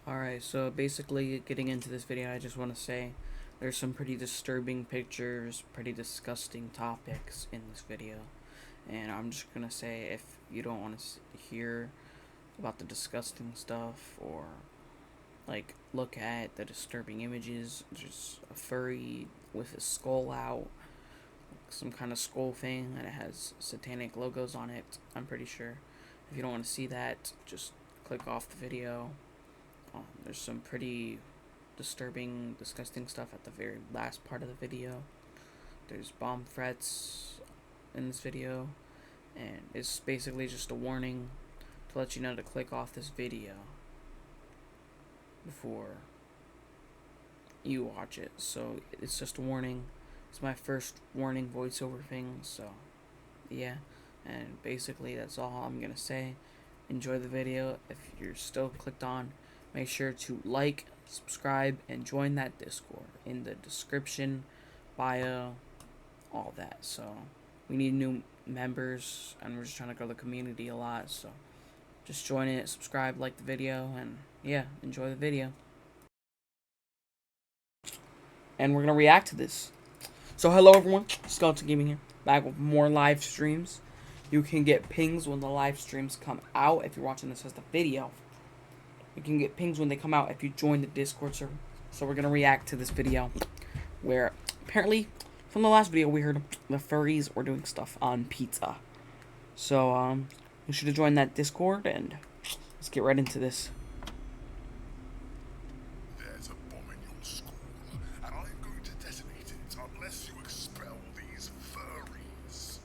Alright, so basically getting into this video, I just want to say there's some pretty disturbing pictures, pretty disgusting topics in this video. And I'm just going to say, if you don't want to hear about the disgusting stuff or like look at the disturbing images, there's a furry with his skull out, some kind of skull thing that has satanic logos on it, I'm pretty sure. If you don't want to see that, just click off the video. There's some pretty disturbing, disgusting stuff at the very last part of the video. There's bomb threats in this video, and it's basically just a warning to let you know to click off this video before you watch it. So it's just a warning. It's my first warning voiceover thing, so yeah. And basically that's all I'm gonna say. Enjoy the video. If you're still clicked on, make sure to like, subscribe, and join that Discord in the description, bio, all that. So we need new members, and we're just trying to grow the community a lot. So just join it, subscribe, like the video, and yeah, enjoy the video. And we're gonna react to this. So hello everyone, Skeleton Gaming here, back with more live streams. You can get pings when the live streams come out if you're watching this as the video. You can get pings when they come out if you join the Discord server. So we're going to react to this video where apparently from the last video we heard the furries were doing stuff on pizza. So you should have joined that Discord, and let's get right into this. There's a bomb in your school, and I'm going to detonate it unless you expel these furries.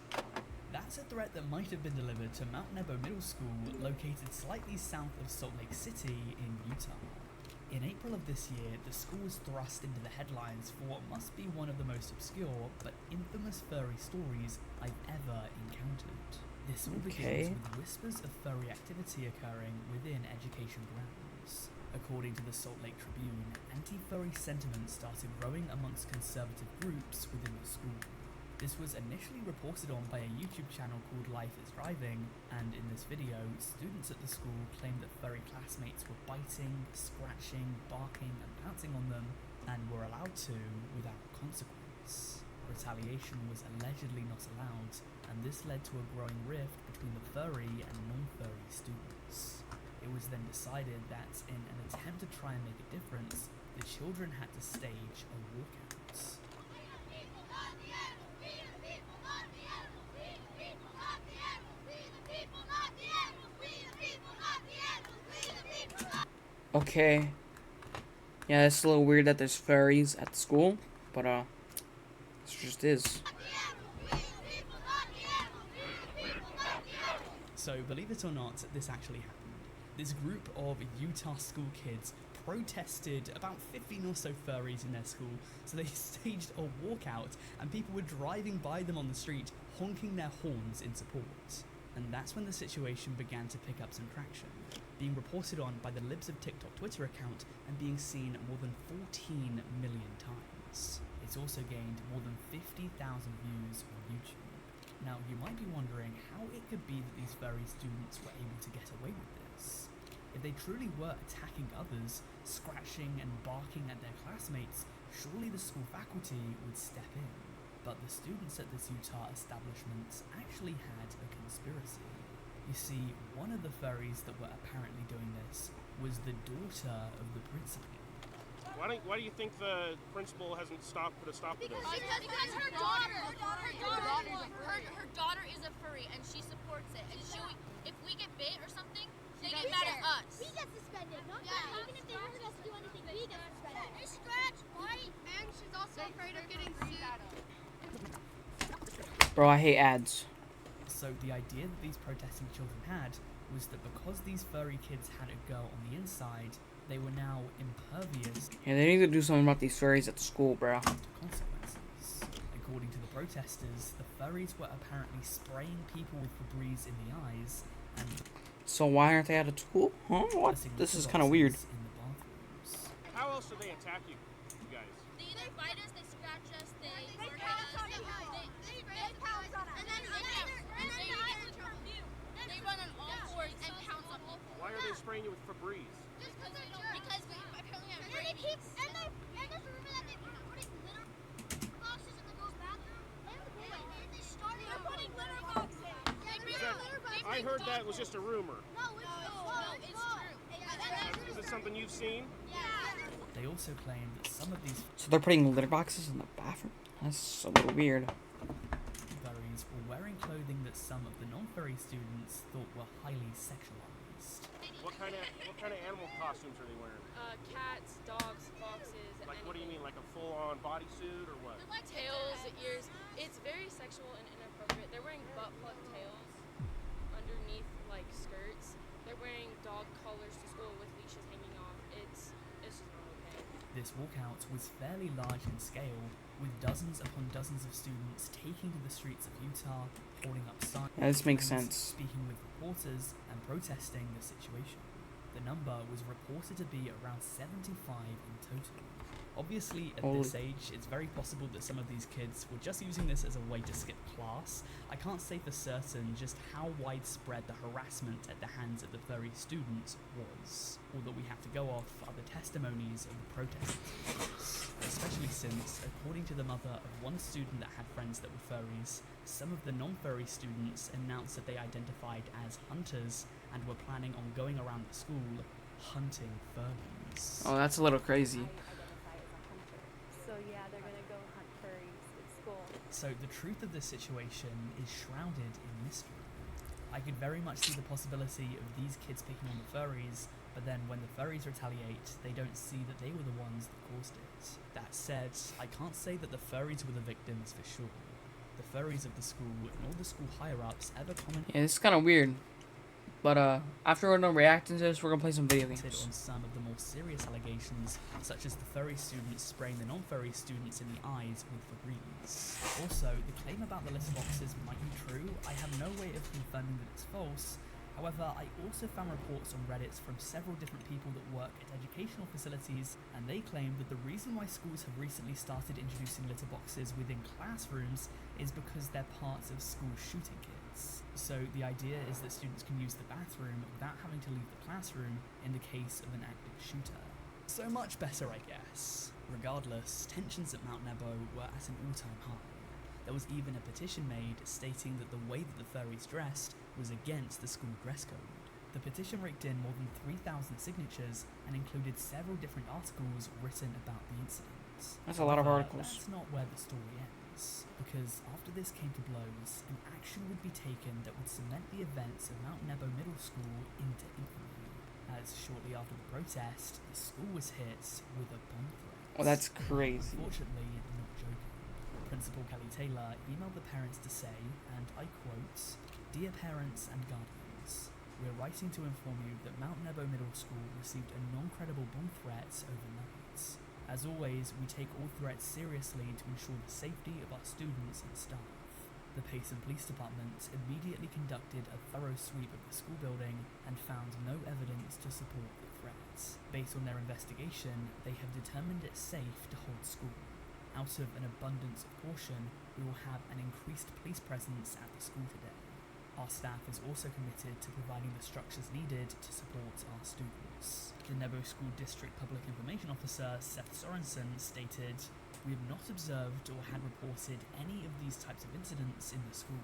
That's a threat that might have been delivered to Mount Nebo Middle School, located slightly south of Salt Lake City in Utah. In April of this year, the school was thrust into the headlines for what must be one of the most obscure but infamous furry stories I've ever encountered. This all begins with whispers of furry activity occurring within education grounds. According to the Salt Lake Tribune, anti-furry sentiment started growing amongst conservative groups within the school. This was initially reported on by a YouTube channel called Life is Driving, and in this video, students at the school claimed that furry classmates were biting, scratching, barking, and pouncing on them, and were allowed to without consequence. Retaliation was allegedly not allowed, and this led to a growing rift between the furry and non-furry students. It was then decided that in an attempt to try and make a difference, the children had to stage a walkout. Okay. Yeah, it's a little weird that there's furries at the school, but this just is. So, believe it or not, this actually happened. This group of Utah school kids protested about 15 or so furries in their school, so they staged a walkout, and people were driving by them on the street, honking their horns in support. And that's when the situation began to pick up some traction, being reported on by the Libs of TikTok Twitter account and being seen more than 14 million times. It's also gained more than 50,000 views on YouTube. Now, you might be wondering how it could be that these furry students were able to get away with this. If they truly were attacking others, scratching and barking at their classmates, surely the school faculty would step in. But the students at this Utah establishment actually had a conspiracy. You see, one of the furries that were apparently doing this was the daughter of the principal. Why do you think the principal hasn't put a stop to this? Because her daughter is a furry and she supports it. And if we get bit or something, they get mad at us. We get suspended, not them. Even if they hurt us, do anything, we get suspended. They scratch, bite, and she's also afraid of getting sued. Bro, I hate ads. So the idea that these protesting children had was that because these furry kids had a girl on the inside, they were now impervious Yeah, they need to do something about these furries at the school, bro. to consequences. According to the protesters, the furries were apparently spraying people with Febreze in the eyes and So why aren't they at a school? Huh? What? pressing This is litter kind of weird. boxes in the bathrooms. How else do they attack you guys? They either bite us, they scratch us, they pounce on us. they pounce on us. And then they run on all fours and pounce on people. Why are they spraying you with Febreze? Because heard that was just a rumor. No, it's true. Is it something you've seen? Yeah. They also claim that some of these So they're putting litter boxes in the bathroom? That's a little weird. furries were wearing clothing that some of the non-furry students thought were highly sexualized. What kind of animal costumes are they wearing? Cats, dogs, foxes, and Like, what do you mean, like a full-on bodysuit or what? They're like tails, ears. It's very sexual and inappropriate. They're wearing butt plug tails underneath like skirts. They're wearing dog collars to school with leashes hanging off. It's just not okay. This walkout was fairly large in scale, with dozens upon dozens of students taking to the streets of Utah, holding up signs, Yeah, this makes sense. speaking with reporters, and protesting the situation. The number was reported to be around 75 in total. Obviously, at this age, it's very possible that some of these kids were just using this as a way to skip class. I can't say for certain just how widespread the harassment at the hands of the furry students was. All that we have to go off are the testimonies of the protesters, especially since, according to the mother of one student that had friends that were furries, some of the non-furry students announced that they identified as hunters and were planning on going around the school hunting furries. Oh, that's a little crazy. So yeah, they're gonna go hunt furries at school. So the truth of this situation is shrouded in mystery. I could very much see the possibility of these kids picking on the furries, but then when the furries retaliate, they don't see that they were the ones that caused it. That said, I can't say that the furries were the victims for sure. The furries of the school and all the school higher-ups ever commented Yeah, this is kind of weird. But after we're done reacting to this, we're gonna play some video games. on some of the more serious allegations, such as the furry students spraying the non-furry students in the eyes with Febreze. Also, the claim about the litter boxes might be true. I have no way of confirming that it's false. However, I also found reports on Reddit from several different people that work at educational facilities, and they claim that the reason why schools have recently started introducing litter boxes within classrooms is because they're parts of school shooting kits. So the idea is that students can use the bathroom without having to leave the classroom in the case of an active shooter. So much better, I guess. Regardless, tensions at Mount Nebo were at an all-time high. There was even a petition made stating that the way that the furries dressed was against the school dress code. The petition raked in more than 3,000 signatures and included several different articles written about the incident. That's a lot of However, articles. That's not where the story ends, because after this came to blows, an action would be taken that would cement the events of Mount Nebo Middle School into infamy. As shortly after the protest, the school was hit with a bomb threat. Oh, that's crazy. Unfortunately, not joking. Principal Kelly Taylor emailed the parents to say, and I quote, "Dear parents and guardians, we are writing to inform you that Mount Nebo Middle School received a non-credible bomb threat overnight. As always, we take all threats seriously to ensure the safety of our students and staff." The Payson Police Department immediately conducted a thorough sweep of the school building and found no evidence to support the threats. Based on their investigation, they have determined it safe to hold school. Out of an abundance of caution, we will have an increased police presence at the school today. Our staff is also committed to providing the structures needed to support our students. The Nebo School District Public Information Officer, Seth Sorensen, stated, "We have not observed or had reported any of these types of incidents in the school.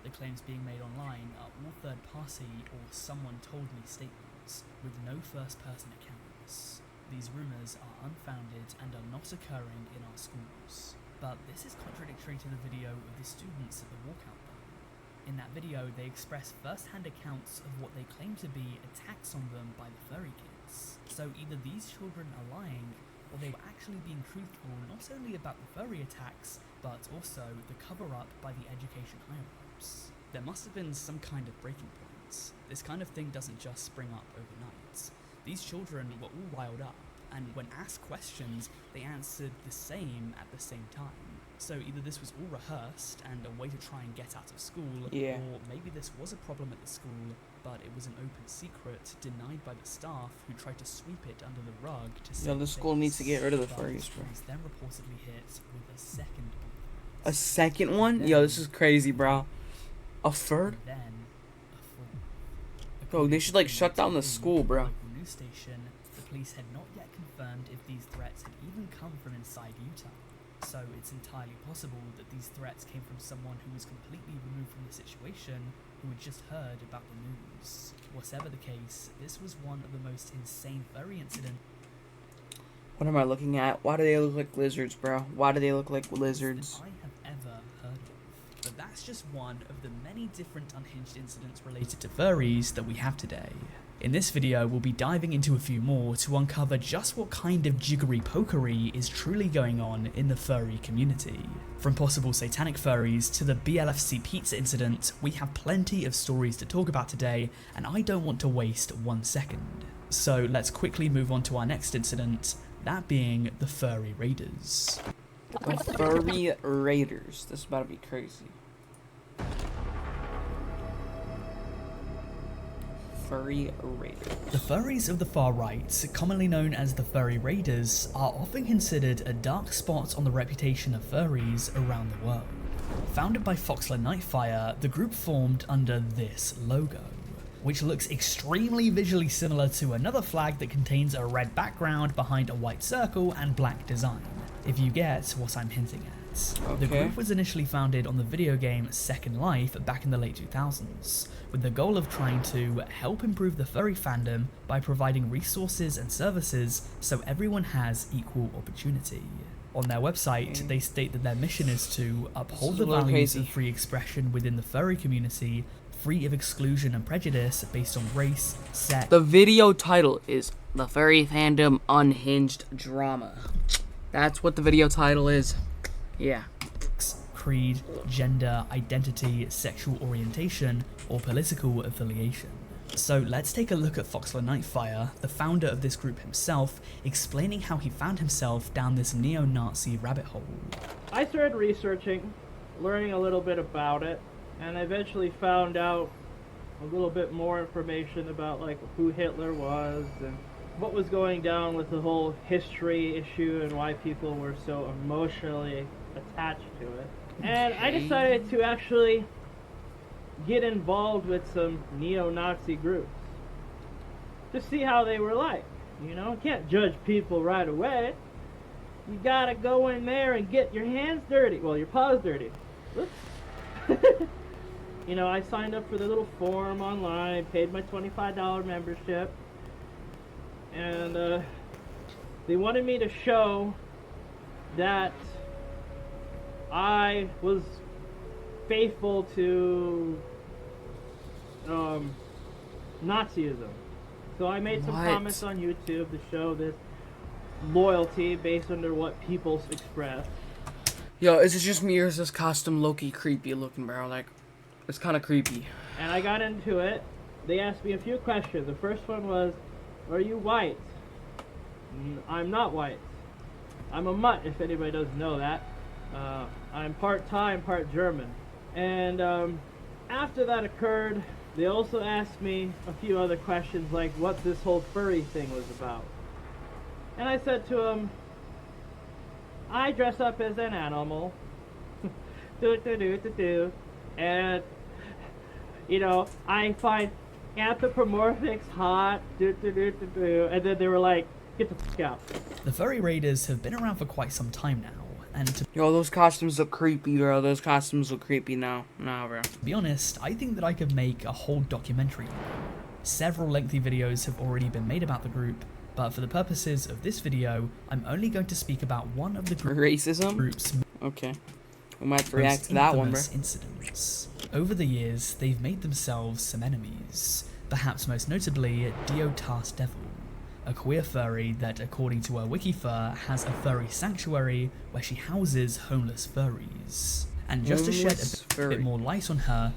The claims being made online are all third-party or someone told me statements, with no first-person accounts. These rumours are unfounded and are not occurring in our schools." But this is contradictory to the video of the students at the walkout though. In that video, they express first-hand accounts of what they claim to be attacks on them by the furry kids. So either these children are lying, or they were actually being truthful not only about the furry attacks, but also the cover-up by the education higher-ups. There must have been some kind of breaking point. This kind of thing doesn't just spring up overnight. These children were all riled up, and when asked questions, they answered the same at the same time. So either this was all rehearsed and a way to try and get out of school, Yeah. or maybe this was a problem at the school, but it was an open secret denied by the staff who tried to sweep it under the rug to save the school needs to get rid of the But furries, it bro. was then reportedly hit with a second bomb A second one? Yo, this is crazy, bro. A third? and then a fourth. Bro, they should, like, According shut to down the a school, bro. local news station, the police had not yet confirmed if these threats had even come from inside Utah. So it's entirely possible that these threats came from someone who was completely removed from the situation, who had just heard about the news. Whatever the case, this was one of the most insane furry incidents What am I looking at? Why do they look like lizards, bro? Why do they look like lizards? I have ever heard of. But that's just one of the many different unhinged incidents related to furries that we have today. In this video, we'll be diving into a few more to uncover just what kind of jiggery pokery is truly going on in the furry community. From possible satanic furries to the BLFC pizza incident, we have plenty of stories to talk about today, and I don't want to waste 1 second. So let's quickly move on to our next incident, that being the furry raiders. The furry raiders. This is about to be crazy. Furry raiders. The furries of the far right, commonly known as the furry raiders, are often considered a dark spot on the reputation of furries around the world. Founded by Foxler Nightfire, the group formed under this logo, which looks extremely visually similar to another flag that contains a red background behind a white circle and black design, if you get what I'm hinting at. The group was initially founded on the video game Second Life back in the late 2000s, with the goal of trying to help improve the furry fandom by providing resources and services so everyone has equal opportunity. On their website, they state that their mission is to uphold the values of free expression within the furry community, free of exclusion and prejudice based on race, sex. The video title is The Furry Fandom Unhinged Drama. That's what the video title is. Yeah. Creed, gender, identity, sexual orientation, or political affiliation. So let's take a look at Foxler Nightfire, the founder of this group himself, explaining how he found himself down this neo-Nazi rabbit hole. I started researching, learning a little bit about it, and I eventually found out a little bit more information about like who Hitler was and what was going down with the whole history issue and why people were so emotionally attached to it. And I decided to actually get involved with some neo-Nazi groups to see how they were like. You know, you can't judge people right away. You gotta go in there and get your hands dirty. Well, your paws dirty. Whoops. You know, I signed up for the little form online, paid my $25 membership, and they wanted me to show that I was faithful to Nazism. So I made some comments on YouTube to show this loyalty based under what people express. Yo, is it just me or is this costume low-key creepy looking, bro? Like, it's kind of creepy. And I got into it. They asked me a few questions. The first one was, are you white? I'm not white. I'm a mutt, if anybody doesn't know that. I'm part Thai and part German. And after that occurred, they also asked me a few other questions like what this whole furry thing was about. And I said to them, I dress up as an animal. And, you know, I find anthropomorphics hot. And then they were like, get the fuck out. The furry raiders have been around for quite some time now. And to Yo, those costumes look creepy, bro. Those costumes look creepy now. Nah, bro. be honest, I think that I could make a whole documentary on them. Several lengthy videos have already been made about the group, but for the purposes of this video, I'm only going to speak about one of the Racism? group's Okay. We might have to react to that one, bro. incidents. Over the years, they've made themselves some enemies, perhaps most notably Diotas Devil, a queer furry that, according to her Wikifur, has a furry sanctuary where she houses homeless furries. And just to shed a bit more light on her,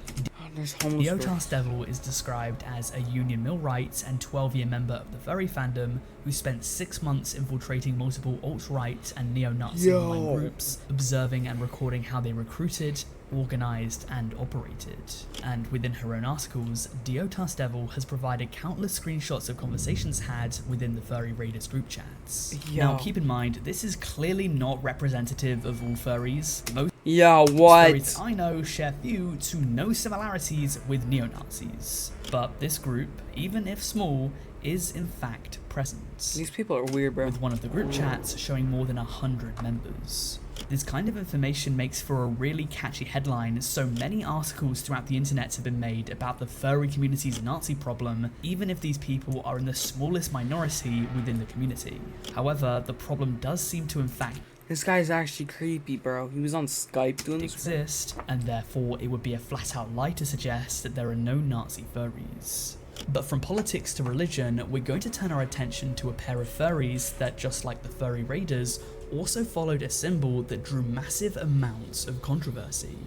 Diotas Devil is described as a Union Millwright and 12-year member of the furry fandom who spent 6 months infiltrating multiple alt-right and neo-Nazi online groups, observing and recording how they recruited, organized, and operated. And within her own articles, Diotas Devil has provided countless screenshots of conversations had within the Furry Raiders group chats. Now keep in mind, this is clearly not representative of all furries. Most furries that I know share few to no similarities with neo-Nazis. But this group, even if small, is in fact present. These people are weird, bro. With one of the group chats showing more than 100 members. This kind of information makes for a really catchy headline, so many articles throughout the internet have been made about the furry community's Nazi problem, even if these people are in the smallest minority within the community. However, the problem does seem to in fact This guy's actually creepy, bro. He was on Skype doing this. exist, and therefore it would be a flat out lie to suggest that there are no Nazi furries. But from politics to religion, we're going to turn our attention to a pair of furries that, just like the furry raiders, also followed a symbol that drew massive amounts of controversy.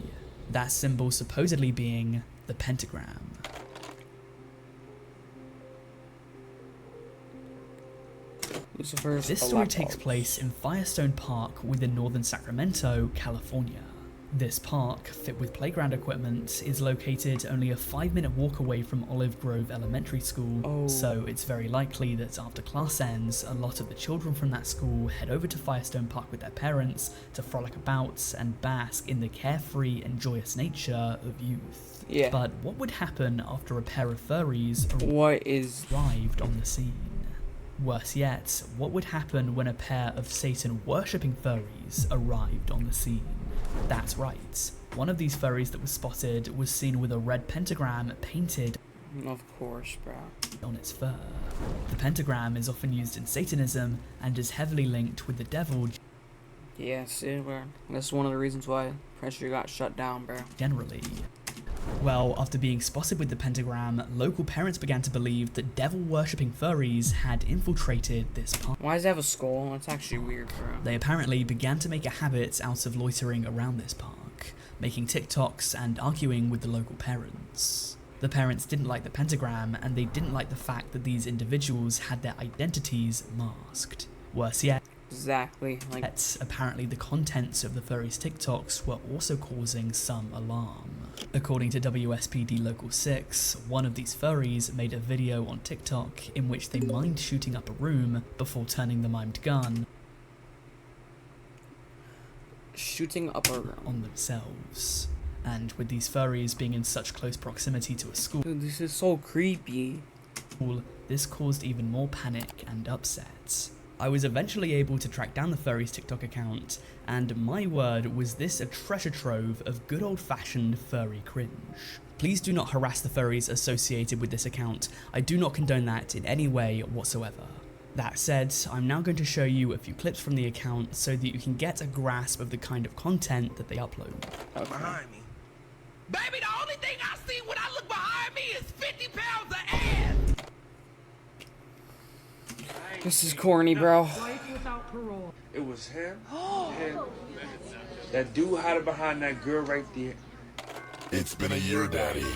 That symbol supposedly being the pentagram. This story takes place in Firestone Park within northern Sacramento, California. This park, fit with playground equipment, is located only a 5-minute walk away from Olive Grove Elementary School, so it's very likely that after class ends, a lot of the children from that school head over to Firestone Park with their parents to frolic about and bask in the carefree and joyous nature of youth. Yeah. But what would happen after a pair of furries arrived on the scene? Worse yet, what would happen when a pair of Satan-worshipping furries arrived on the scene? That's right, one of these furries that was spotted was seen with a red pentagram painted Of course, bro. on its fur. The pentagram is often used in Satanism and is heavily linked with the devil Yeah, see, bro. That's one of the reasons why Pressure got shut down, bro. generally. Well, after being spotted with the pentagram, local parents began to believe that devil-worshipping furries had infiltrated this park. Why does it have a skull? That's actually weird, bro. They apparently began to make a habit out of loitering around this park, making TikToks and arguing with the local parents. The parents didn't like the pentagram, and they didn't like the fact that these individuals had their identities masked. Worse yet, Exactly. Like, apparently the contents of the furries' TikToks were also causing some alarm. According to WSPD Local 6, one of these furries made a video on TikTok in which they mimed shooting up a room before turning the mimed gun shooting up a room on themselves. And with these furries being in such close proximity to a school, Dude, this is so creepy. this caused even more panic and upset. I was eventually able to track down the furry's TikTok account, and my word, was this a treasure trove of good old-fashioned furry cringe. Please do not harass the furries associated with this account. I do not condone that in any way whatsoever. That said, I'm now going to show you a few clips from the account so that you can get a grasp of the kind of content that they upload. Okay. Behind me. Baby, the only thing I see when I look behind me is 50 pounds of ass. This is corny, bro. Life without parole. It was him. Him. That dude hiding behind that girl right there. It's been a year, Daddy.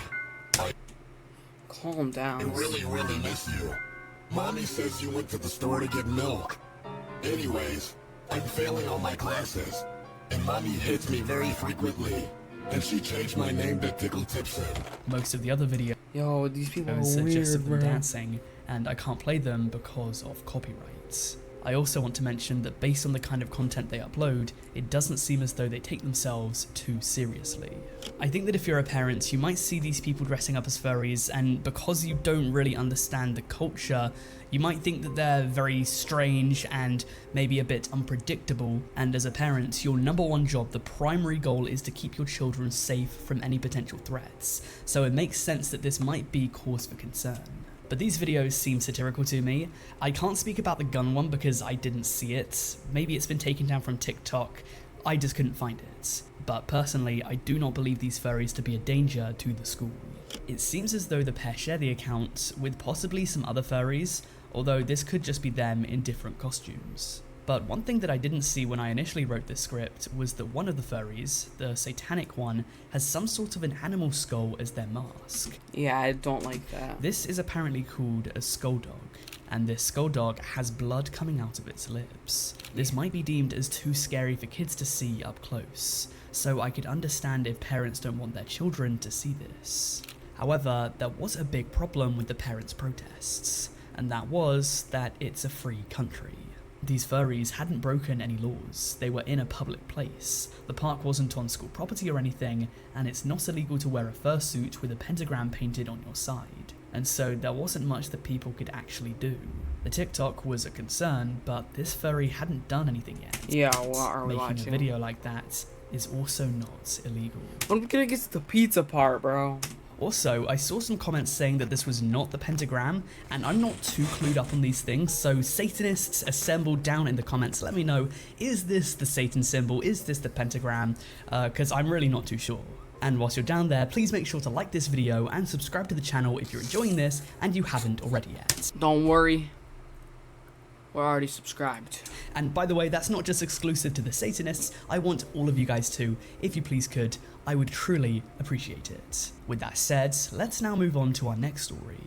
Calm down. I really miss you. Mommy says you went to the store to get milk. Anyways, I'm failing all my classes, and Mommy hits me very frequently. And she changed my name to Tickle Tipson. Most of the other videos Yo, these people are just of weird, them bro. dancing, and I can't play them because of copyrights. I also want to mention that based on the kind of content they upload, it doesn't seem as though they take themselves too seriously. I think that if you're a parent, you might see these people dressing up as furries, and because you don't really understand the culture, you might think that they're very strange and maybe a bit unpredictable, and as a parent, your number one job, the primary goal, is to keep your children safe from any potential threats, so it makes sense that this might be cause for concern. But these videos seem satirical to me. I can't speak about the gun one because I didn't see it. Maybe it's been taken down from TikTok. I just couldn't find it. But personally, I do not believe these furries to be a danger to the school. It seems as though the pair share the account with possibly some other furries, although this could just be them in different costumes. But one thing that I didn't see when I initially wrote this script was that one of the furries, the satanic one, has some sort of an animal skull as their mask. Yeah, I don't like that. This is apparently called a skull dog, and this skull dog has blood coming out of its lips. This might be deemed as too scary for kids to see up close, so I could understand if parents don't want their children to see this. However, there was a big problem with the parents' protests, and that was that it's a free country. These furries hadn't broken any laws, they were in a public place, the park wasn't on school property or anything, and it's not illegal to wear a fursuit with a pentagram painted on your side. and so there wasn't much that people could actually do. The TikTok was a concern, but this furry hadn't done anything yet. Yeah, what are we Making watching? a video like that is also not illegal. I'm gonna get to the pizza part, bro. Also, I saw some comments saying that this was not the pentagram, and I'm not too clued up on these things, so Satanists assembled down in the comments, let me know, is this the Satan symbol, is this the pentagram, because I'm really not too sure. And whilst you're down there, please make sure to like this video and subscribe to the channel if you're enjoying this and you haven't already yet. Don't worry, we're already subscribed. And by the way, that's not just exclusive to the Satanists, I want all of you guys to, if you please could, I would truly appreciate it. With that said, let's now move on to our next story.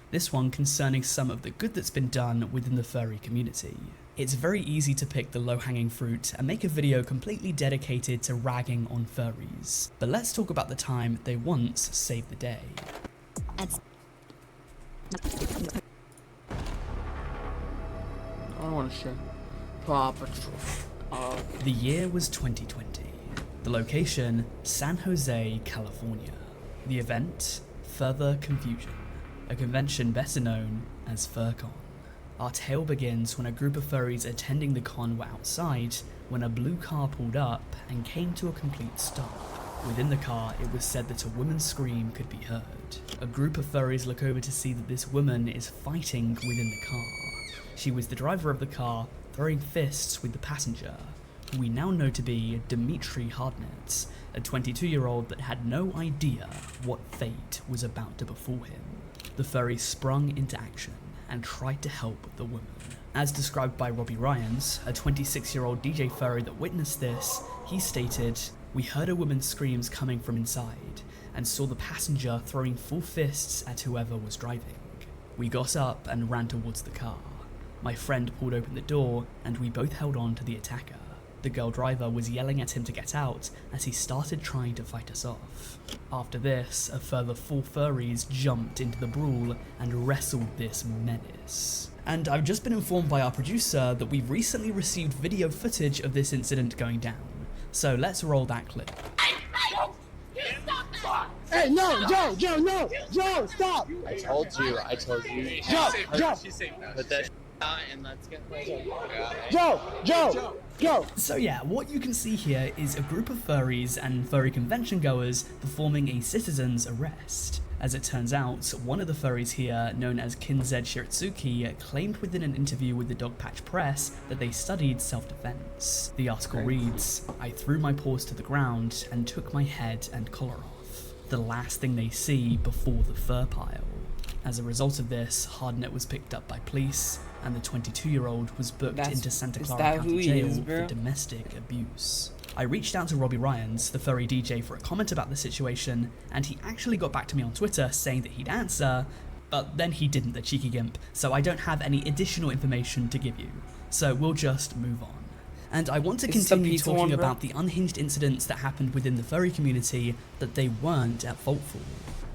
This one concerning some of the good that's been done within the furry community. It's very easy to pick the low-hanging fruit and make a video completely dedicated to ragging on furries. But let's talk about the time they once saved the day. I don't want to share. Paw Patrol. The year was 2020. The location, San Jose, California. The event, Further Confusion, a convention better known as FurCon. Our tale begins when a group of furries attending the con were outside when a blue car pulled up and came to a complete stop. Within the car, it was said that a woman's scream could be heard. A group of furries look over to see that this woman is fighting within the car. She was the driver of the car, throwing fists with the passenger, who we now know to be Dimitri Hardnett, a 22-year-old that had no idea what fate was about to befall him. The furry sprung into action and tried to help the woman. As described by Robbie Ryans, a 26-year-old DJ furry that witnessed this, he stated, "We heard a woman's screams coming from inside and saw the passenger throwing full fists at whoever was driving. We got up and ran towards the car. My friend pulled open the door and we both held on to the attacker. The girl driver was yelling at him to get out as he started trying to fight us off. After this, a further 4 furries jumped into the brawl and wrestled this menace." And I've just been informed by our producer that we've recently received video footage of this incident going down. So let's roll that clip. Hey, no, Joe, no, Joe, stop! I told you. Joe! Put that out and let's get Joe! So yeah, what you can see here is a group of furries and furry convention goers performing a citizen's arrest. As it turns out, one of the furries here, known as Kinzed Shiritsuki, claimed within an interview with the Dogpatch Press that they studied self-defense. The article reads, "I threw my paws to the ground and took my head and collar off. The last thing they see before the fur pile." As a result of this, Hardnett was picked up by police, and the 22-year-old was booked into Santa Clara County Jail for domestic abuse. I reached out to Robbie Ryans, the furry DJ, for a comment about the situation, and he actually got back to me on Twitter saying that he'd answer, but then he didn't, the cheeky gimp, so I don't have any additional information to give you. So we'll just move on. And I want to continue talking about the unhinged incidents that happened within the furry community that they weren't at fault for.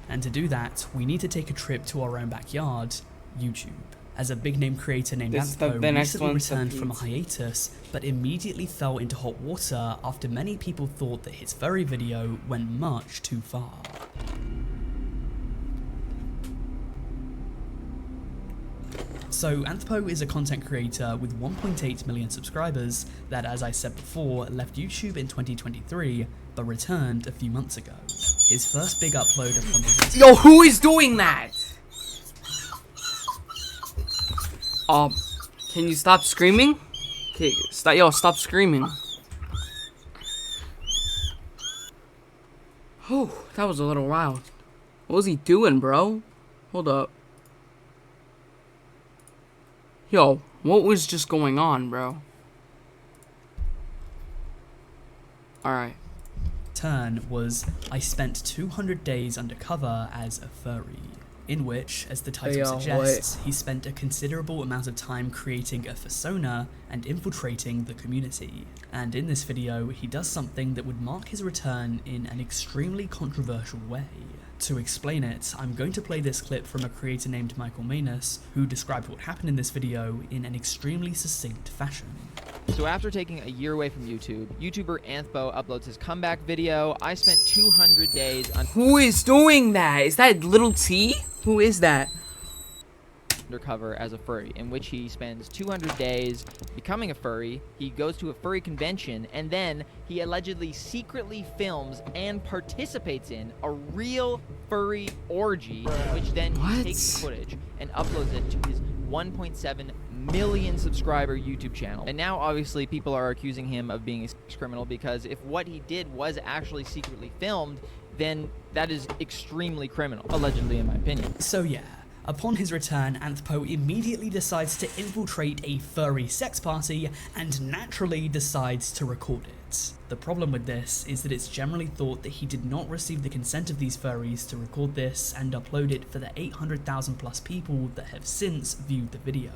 And to do that, we need to take a trip to our own backyard, YouTube. As a big-name creator named Anthpo recently returned from a hiatus, but immediately fell into hot water after many people thought that his furry video went much too far. So Anthpo is a content creator with 1.8 million subscribers that, as I said before, left YouTube in 2023, but returned a few months ago. His first big upload upon his... Yo, who is doing that? Can you stop screaming? Okay, stop screaming. Oh, that was a little wild. What was he doing, bro? Hold up. Yo, what was just going on, bro? Alright. Turn was, I spent 200 days undercover as a furry. In which, as the title suggests, he spent a considerable amount of time creating a persona and infiltrating the community. And in this video, he does something that would mark his return in an extremely controversial way. To explain it, I'm going to play this clip from a creator named Michael Manus, who described what happened in this video in an extremely succinct fashion. So after taking a year away from YouTube, YouTuber Anthpo uploads his comeback video. I spent 200 days Who is doing that? Is that Little T? Who is that? undercover as a furry, in which he spends 200 days becoming a furry. He goes to a furry convention, and then he allegedly secretly films and participates in a real furry orgy, which then he takes footage and uploads it to his 1.7 million subscriber YouTube channel. And now obviously people are accusing him of being a sex criminal, because if what he did was actually secretly filmed, then that is extremely criminal, allegedly, in my opinion. So yeah, upon his return, Anthpo immediately decides to infiltrate a furry sex party and naturally decides to record it. The problem with this is that it's generally thought that he did not receive the consent of these furries to record this and upload it for the 800,000 plus people that have since viewed the video.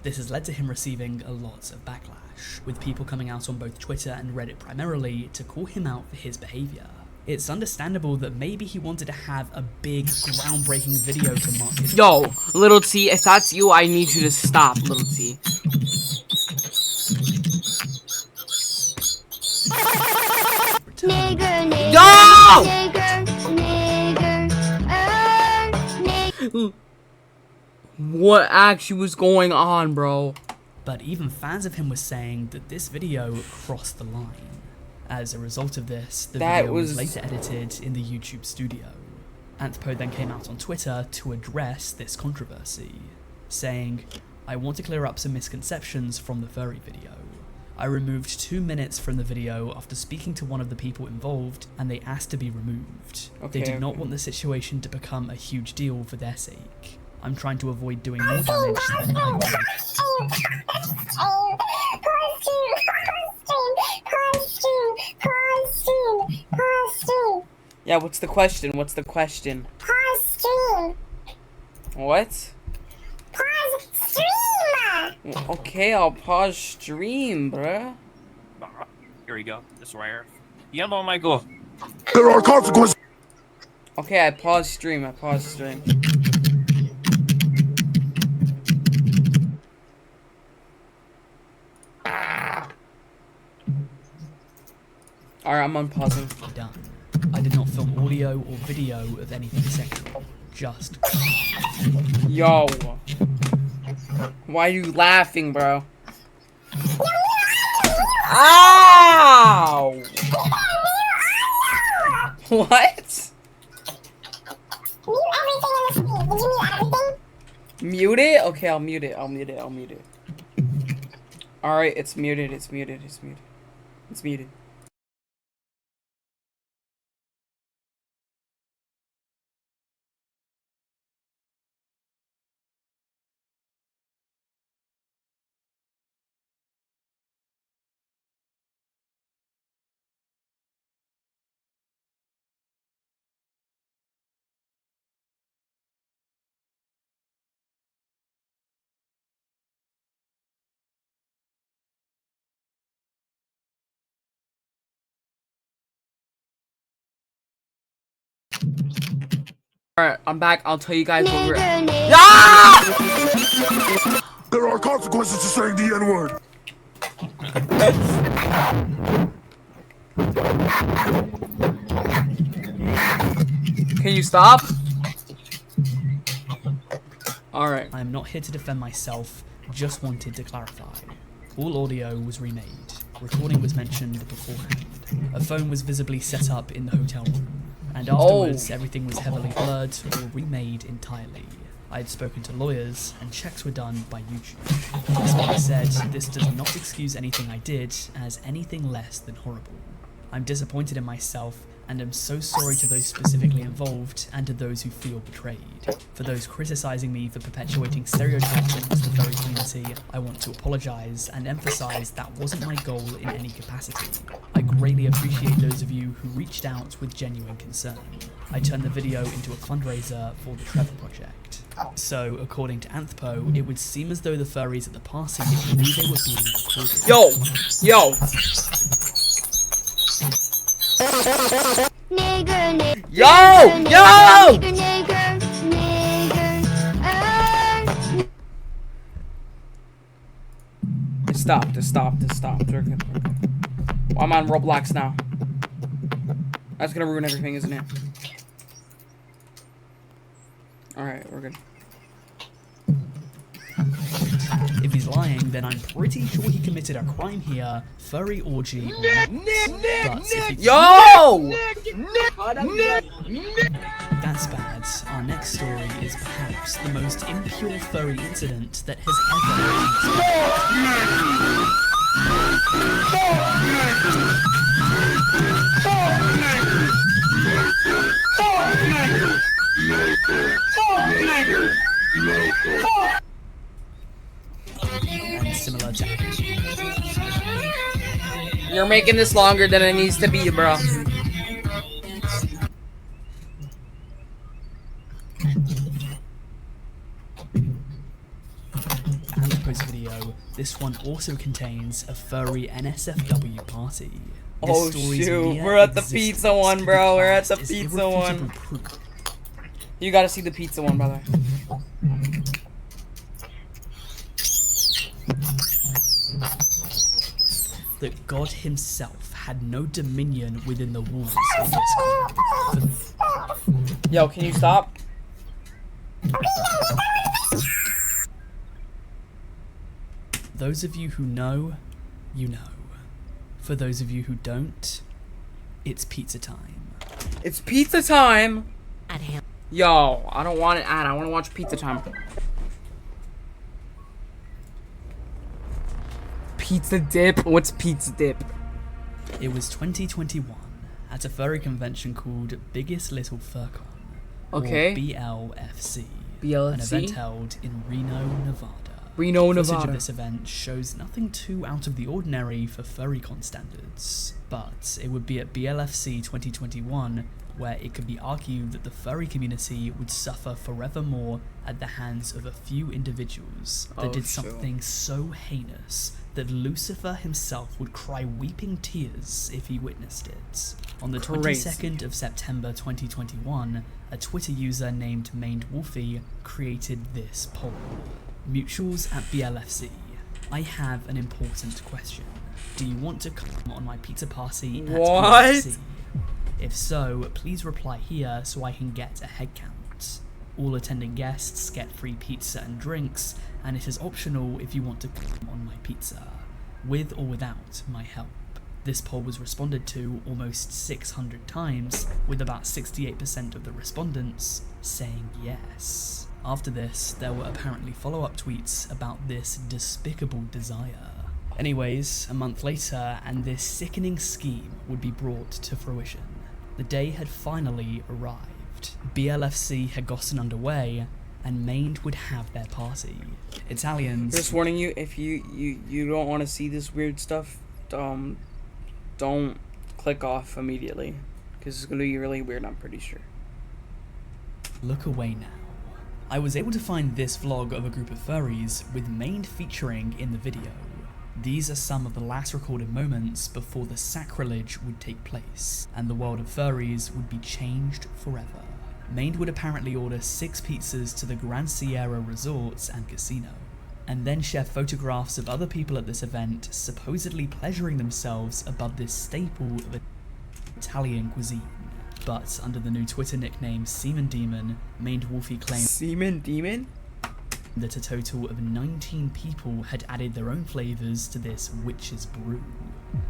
This has led to him receiving a lot of backlash, with people coming out on both Twitter and Reddit primarily to call him out for his behaviour. It's understandable that maybe he wanted to have a big, groundbreaking video to market. Yo, Little T, if that's you, I need you to stop, Little T. Yo! What actually was going on, bro? But even fans of him were saying that this video crossed the line. As a result of this, the video was later edited in the YouTube studio. Anthpo then came out on Twitter to address this controversy, saying, "I want to clear up some misconceptions from the furry video. I removed 2 minutes from the video after speaking to one of the people involved, and they asked to be removed. They did not want the situation to become a huge deal for their sake. I'm trying to avoid doing more damage than I did." Yeah, what's the question? What's the question? Pause stream. What? Pause stream. Okay, I'll pause stream, bruh. Here we go. This is where yellow Michael. There are consequences. Okay, I paused stream. I paused stream. Alright, I'm unpausing. Done. I did not film audio or video of anything sexual. Just. Yo. Why are you laughing, bro? Ow! What? Mute everything in the feed. Did you mute everything? Mute it? Okay, I'll mute it. I'll mute it. I'll mute it. Alright, it's muted. It's muted. It's muted. It's muted. Alright, I'm back. I'll tell you guys what we're. Ah! There are consequences to saying the N-word. Can you stop? Alright. I am not here to defend myself, just wanted to clarify. All audio was remade. Recording was mentioned beforehand. A phone was visibly set up in the hotel room. And afterwards, everything was heavily blurred or remade entirely. I had spoken to lawyers, and checks were done by YouTube. This being said, this does not excuse anything I did as anything less than horrible. I'm disappointed in myself, and am so sorry to those specifically involved, and to those who feel betrayed. For those criticising me for perpetuating stereotypes amongst the furry community, I want to apologise and emphasise that wasn't my goal in any capacity. I greatly appreciate those of you who reached out with genuine concern. I turned the video into a fundraiser for the Trevor Project. So, according to Anthpo, it would seem as though the furries at the party knew they were being recorded. Yo! Yo! Yo! Yo! It stopped. It stopped. It stopped. We're good. We're good. Well, I'm on Roblox now. That's gonna ruin everything, isn't it? Alright, we're good. If he's lying, then I'm pretty sure he committed a crime here. Furry orgy. Yo! That's bad. Our next story is perhaps the most impure furry incident that has and similar to You're making this longer than it needs to be, bro. and the post video, this one also contains a furry NSFW party. Oh shoot, we're at the pizza one, bro. We're at the pizza one. You gotta see the pizza one, brother. That God himself had no dominion within the walls of this God. Yo, can you stop? Those of you who know, you know. For those of you who don't, it's pizza time. It's pizza time! Yo, I don't want it ad. I want to watch pizza time. Pizza dip? What's pizza dip? It was 2021 at a furry convention called Biggest Little FurCon. Okay. Or BLFC. BLFC? An event held in Reno, Nevada. Reno, Footage Nevada. of this event shows nothing too out of the ordinary for furrycon standards, but it would be at BLFC 2021 where it could be argued that the furry community would suffer forevermore at the hands of a few individuals that did something so heinous that Lucifer himself would cry weeping tears if he witnessed it. On the 22nd of September 2021, a Twitter user named Maned Wolfie created this poll. Mutuals at BLFC, I have an important question. Do you want to come on my pizza party at BLFC? If so, please reply here so I can get a head count. All attending guests get free pizza and drinks, and it is optional if you want to come on my pizza, with or without my help. This poll was responded to almost 600 times, with about 68% of the respondents saying yes. After this, there were apparently follow-up tweets about this despicable desire. Anyways, a month later, and this sickening scheme would be brought to fruition. The day had finally arrived. BLFC had gotten underway, and Maned would have their party. Italians... Just warning you, if you don't want to see this weird stuff, don't click off immediately. Because it's going to be really weird, I'm pretty sure. Look away now. I was able to find this vlog of a group of furries with Maned featuring in the video. These are some of the last recorded moments before the sacrilege would take place, and the world of furries would be changed forever. Maned would apparently order 6 pizzas to the Grand Sierra Resorts and Casino, and then share photographs of other people at this event supposedly pleasuring themselves above this staple of Italian cuisine. But under the new Twitter nickname Semen Demon, Maned Wolfie claimed Semen Demon? That a total of 19 people had added their own flavours to this witch's brew.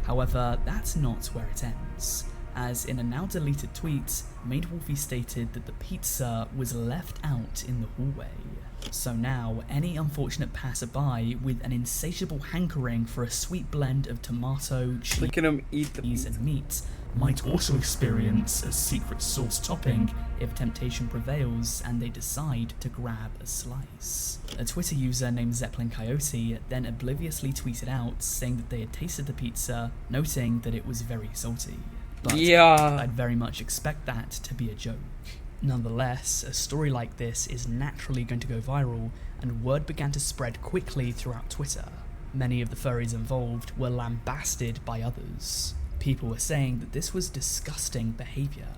However, that's not where it ends, as in a now deleted tweet, Maned Wolfie stated that the pizza was left out in the hallway. So now, any unfortunate passerby with an insatiable hankering for a sweet blend of tomato, cheese, and meat might also experience a secret sauce topping if temptation prevails and they decide to grab a slice. A Twitter user named Zeppelin Coyote then obliviously tweeted out saying that they had tasted the pizza, noting that it was very salty. But I'd very much expect that to be a joke. Nonetheless, a story like this is naturally going to go viral, and word began to spread quickly throughout Twitter. Many of the furries involved were lambasted by others. People were saying that this was disgusting behaviour,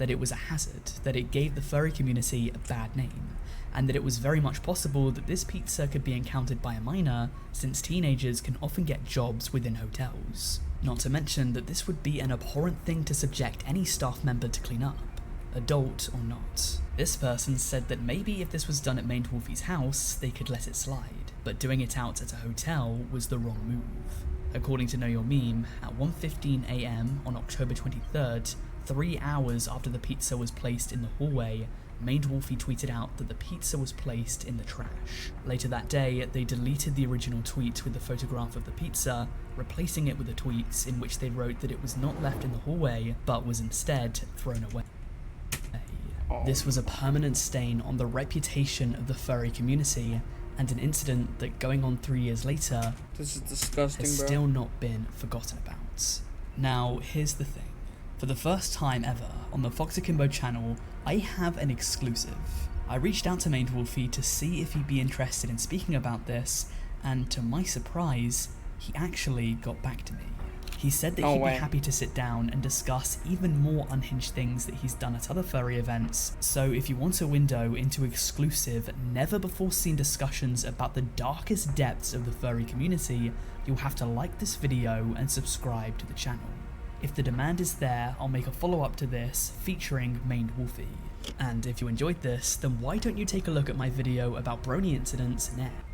that it was a hazard, that it gave the furry community a bad name, and that it was very much possible that this pizza could be encountered by a minor, since teenagers can often get jobs within hotels. Not to mention that this would be an abhorrent thing to subject any staff member to clean up, adult or not. This person said that maybe if this was done at Maine Wolfie's house, they could let it slide, but doing it out at a hotel was the wrong move. According to Know Your Meme, at 1:15 AM on October 23rd, 3 hours after the pizza was placed in the hallway, Maine Wolfie tweeted out that the pizza was placed in the trash. Later that day, they deleted the original tweet with the photograph of the pizza, replacing it with a tweet in which they wrote that it was not left in the hallway, but was instead thrown away. This was a permanent stain on the reputation of the furry community, and an incident that, going on 3 years later, this is disgusting, has bro. still not been forgotten about. Now, here's the thing. For the first time ever on the Fox Akimbo channel, I have an exclusive. I reached out to Maine Wolfie to see if he'd be interested in speaking about this, and to my surprise, he actually got back to me. He said that he'd be happy to sit down and discuss even more unhinged things that he's done at other furry events, so if you want a window into exclusive, never-before-seen discussions about the darkest depths of the furry community, you'll have to like this video and subscribe to the channel. If the demand is there, I'll make a follow-up to this featuring Maine Wolfie. And if you enjoyed this, then why don't you take a look at my video about brony incidents next?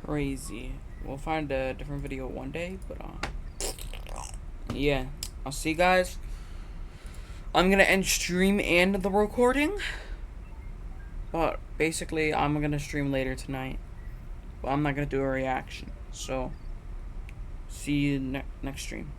Crazy. We'll find a different video one day, but yeah, I'll see you guys. I'm gonna end stream and the recording, but basically I'm gonna stream later tonight, but I'm not gonna do a reaction. So see you next stream.